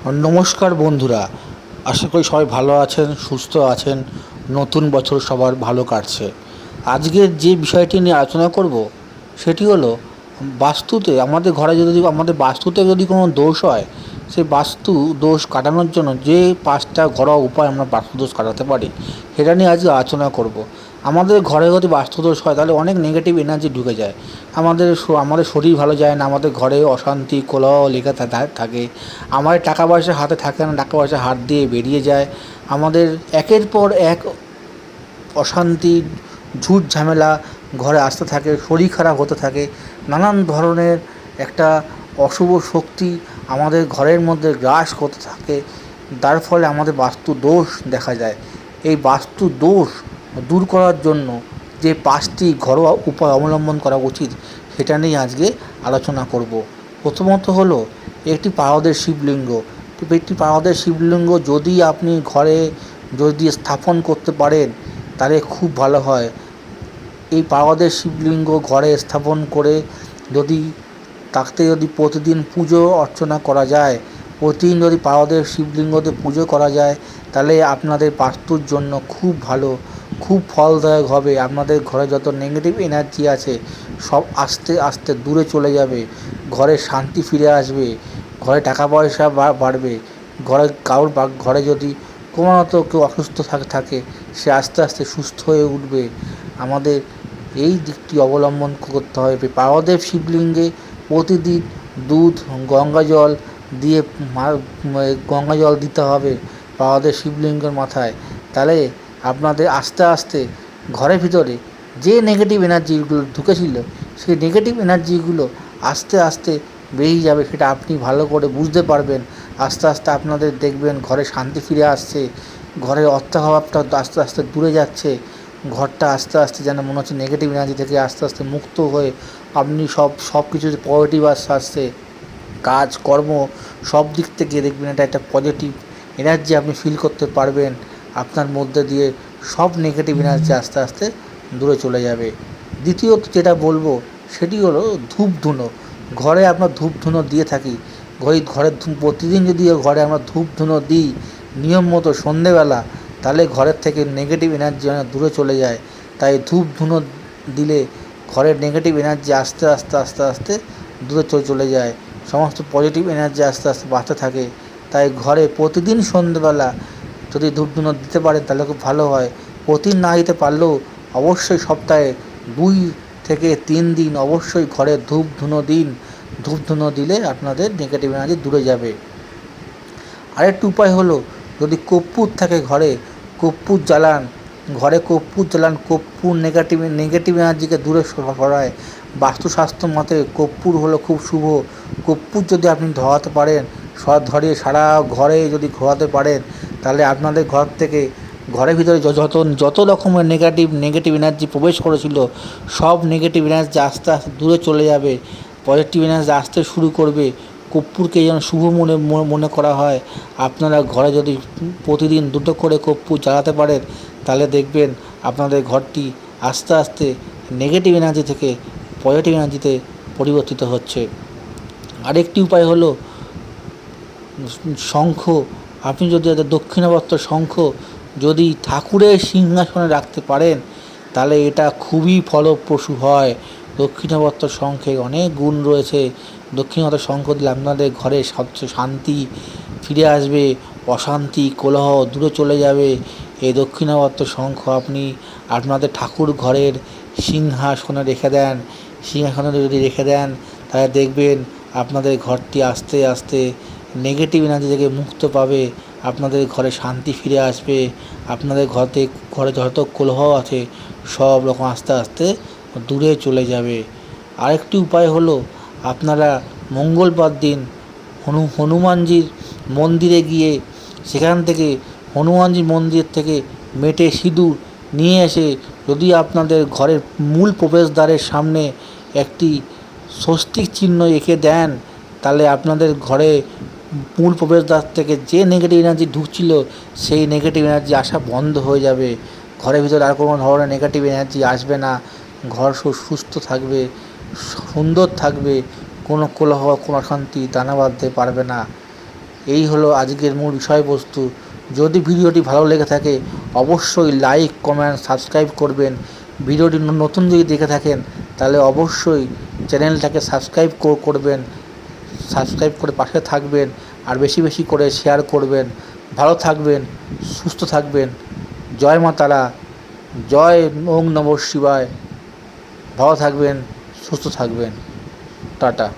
নমস্কার বন্ধুরা, আশা করি সবাই ভালো আছেন, সুস্থ আছেন। নতুন বছর সবার ভালো কাটছে। আজকের যে বিষয়টি নিয়ে আলোচনা করব সেটি হলো বাস্তুতে আমাদের বাস্তুতে যদি কোনো দোষ হয়, সেই বাস্তু দোষ কাটানোর জন্য যে 5টা ঘরোয়া উপায় আমরা বাস্তু দোষ কাটাতে পারি, সেটা নিয়ে আজকে আলোচনা করব। আমাদের ঘরে যদি বাস্তুদোষ হয় তাহলে অনেক নেগেটিভ এনার্জি ঢুকে যায়। আমাদের শরীর ভালো যায় না, আমাদের ঘরে অশান্তি কোলাহল লেগে থাকে। আমাদের টাকা পয়সা হাতে থাকে না, টাকা পয়সা হাত দিয়ে বেরিয়ে যায়। আমাদের একের পর এক অশান্তি, ঝুট ঝামেলা ঘরে আসতে থাকে, শরীর খারাপ হতে থাকে। নানান ধরনের একটা অশুভ শক্তি আমাদের ঘরের মধ্যে গ্রাস করতে থাকে। তার ফলে আমাদের বাস্তু দোষ দেখা যায়। এই বাস্তু দোষ দূর করার জন্য যে 5টি ঘরোয়া উপায় অবলম্বন করা উচিত, সেটা নিয়ে আজকে আলোচনা করব। প্রথমত হলো একটি পারদের শিবলিঙ্গ। যদি আপনি ঘরে স্থাপন করতে পারেন তাহলে খুব ভালো হয়। এই পারদের শিবলিঙ্গ ঘরে স্থাপন করে যদি প্রতিদিন পুজো অর্চনা করা যায়, প্রতিদিন যদি পারদের শিবলিঙ্গতে পুজো করা যায়, তাহলে আপনাদের বাস্তুর জন্য খুব ভালো, খুব ফলদায়ক হবে। আপনাদের ঘরে যত নেগেটিভ এনার্জি আছে সব আস্তে আস্তে দূরে চলে যাবে। ঘরে শান্তি ফিরে আসবে, ঘরে টাকা পয়সা বাড়বে। ঘরে যদি ক্রমাগত কেউ অসুস্থ থাকে, সে আস্তে আস্তে সুস্থ হয়ে উঠবে। আমাদের এই দিকটি অবলম্বন করতে হবে। পারদের শিবলিঙ্গে প্রতিদিন দুধ, গঙ্গাজল দিয়ে গঙ্গাজল দিতে হবে পারদের শিবলিঙ্গের মাথায়। তাহলে আপনাদের আস্তে আস্তে ঘরের ভিতরে যে নেগেটিভ এনার্জিগুলো ঢুকেছিল, সেই নেগেটিভ এনার্জিগুলো আস্তে আস্তে বেরিয়ে যাবে। সেটা আপনি ভালো করে বুঝতে পারবেন। আস্তে আস্তে আপনাদের দেখবেন ঘরে শান্তি ফিরে আসছে, ঘরের অর্থাভাবটা আস্তে আস্তে দূরে যাচ্ছে। ঘরটা আস্তে আস্তে যেন মনে হচ্ছে নেগেটিভ এনার্জি থেকে আস্তে আস্তে মুক্ত হয়ে আপনি সব কিছুতে পজিটিভ আসছে। কাজ কর্ম সব দিক থেকে দেখবেন এটা একটা পজিটিভ এনার্জি আপনি ফিল করতে পারবেন। আপনার মধ্যে দিয়ে সব নেগেটিভ এনার্জি আস্তে আস্তে দূরে চলে যাবে। দ্বিতীয়ত যেটা বলবো সেটি হলো ধূপধুনো। ঘরে আমরা ধূপধুনো দিয়ে থাকি। প্রতিদিন যদি ঘরে আমরা ধূপধুনো দিই নিয়ম মতো সন্ধেবেলা, তাহলে ঘরের থেকে নেগেটিভ এনার্জি অনেক দূরে চলে যায়। তাই ধূপধুনো দিলে ঘরের নেগেটিভ এনার্জি আস্তে আস্তে আস্তে আস্তে দূরে চলে যায়। সমস্ত পজিটিভ এনার্জি আস্তে আস্তে বাড়তে থাকে। তাই ঘরে প্রতিদিন সন্ধেবেলা যদি ধূপধুনো দিতে পারেন তাহলে খুব ভালো হয়। প্রতিদিন না দিতে পারলেও অবশ্যই সপ্তাহে 2 থেকে 3 দিন অবশ্যই ঘরে ধূপধুনো দিন। ধূপধুনো দিলে আপনাদের নেগেটিভ এনার্জি দূরে যাবে। আরেকটি উপায় হলো, যদি কর্পূর থাকে ঘরে, কর্পূর জ্বালান। কর্পূর নেগেটিভ এনার্জিকে দূরে সরায়। বাস্তুশাস্ত্র মতে কর্পূর হলো খুব শুভ। কর্পূর যদি আপনি ধরাতে পারেন, ধরিয়ে সারা ঘরে যদি ঘোরাতে পারেন, তাহলে আপনাদের ঘরের ভিতরে যত রকমের নেগেটিভ এনার্জি প্রবেশ করেছিল, সব নেগেটিভ এনার্জি আস্তে আস্তে দূরে চলে যাবে। পজিটিভ এনার্জি আসতে শুরু করবে। কর্পূরকে যেন শুভ মনে করা হয়। আপনারা ঘরে যদি প্রতিদিন 2টো করে কর্পূর জ্বালাতে পারেন, তাহলে দেখবেন আপনাদের ঘরটি আস্তে আস্তে নেগেটিভ এনার্জি থেকে পজিটিভ এনার্জিতে পরিবর্তিত হচ্ছে। আরেকটি উপায় হলো শঙ্খ। আপনি যদি দক্ষিণাবর্ত শঙ্খ যদি ঠাকুরের সিংহাসনে রাখতে পারেন, তাহলে এটা খুবই ফলপ্রসূ হয়। দক্ষিণাবর্ত শঙ্খে অনেক গুণ রয়েছে। দক্ষিণাবর্ত শঙ্খ দিলে আপনাদের ঘরে সবচেয়ে শান্তি ফিরে আসবে, অশান্তি কোলাহ দূরে চলে যাবে। এই দক্ষিণাবর্ত শঙ্খ আপনি আপনাদের ঠাকুর ঘরের সিংহাসনে যদি রেখে দেন, তাহলে দেখবেন আপনাদের ঘরটি আস্তে আস্তে নেগেটিভ এনার্জি থেকে মুক্ত পাবে। আপনাদের ঘরে শান্তি ফিরে আসবে। আপনাদের ঘরে যত কোলাহল আছে সব রকম আস্তে আস্তে দূরে চলে যাবে। আরেকটি উপায় হলো, আপনারা মঙ্গলবার দিন হনুমানজির মন্দিরে গিয়ে সেখান থেকে হনুমানজির মন্দির থেকে মেটে সিঁদুর নিয়ে এসে যদি আপনাদের ঘরের মূল প্রবেশদ্বারের সামনে একটি স্বস্তিক চিহ্ন এঁকে দেন, তাহলে আপনাদের ঘরে মূল প্রবেশদ্বার থেকে যে নেগেটিভ এনার্জি ঢুকছিল, সেই নেগেটিভ এনার্জি আসা বন্ধ হয়ে যাবে। ঘরের ভিতরে আর কোনো ধরনের নেগেটিভ এনার্জি আসবে না। ঘর সুস্থ থাকবে, সুন্দর থাকবে, কোনো কোলাহল কোনো অশান্তি দানা বাঁধতে পারবে না। এই হলো আজকের মূল বিষয়বস্তু। যদি ভিডিওটি ভালো লেগে থাকে অবশ্যই লাইক, কমেন্ট, সাবস্ক্রাইব করবেন। ভিডিওটি নতুন যদি দেখে থাকেন তাহলে অবশ্যই চ্যানেলটাকে সাবস্ক্রাইব করবেন, সাবস্ক্রাইব করে পাশে থাকবেন, আর বেশি বেশি করে শেয়ার করবেন। ভালো থাকবেন, সুস্থ থাকবেন। জয় মা তারা, জয় ওং নমঃ শিবায়। ভালো থাকবেন, সুস্থ থাকবেন। টাটা।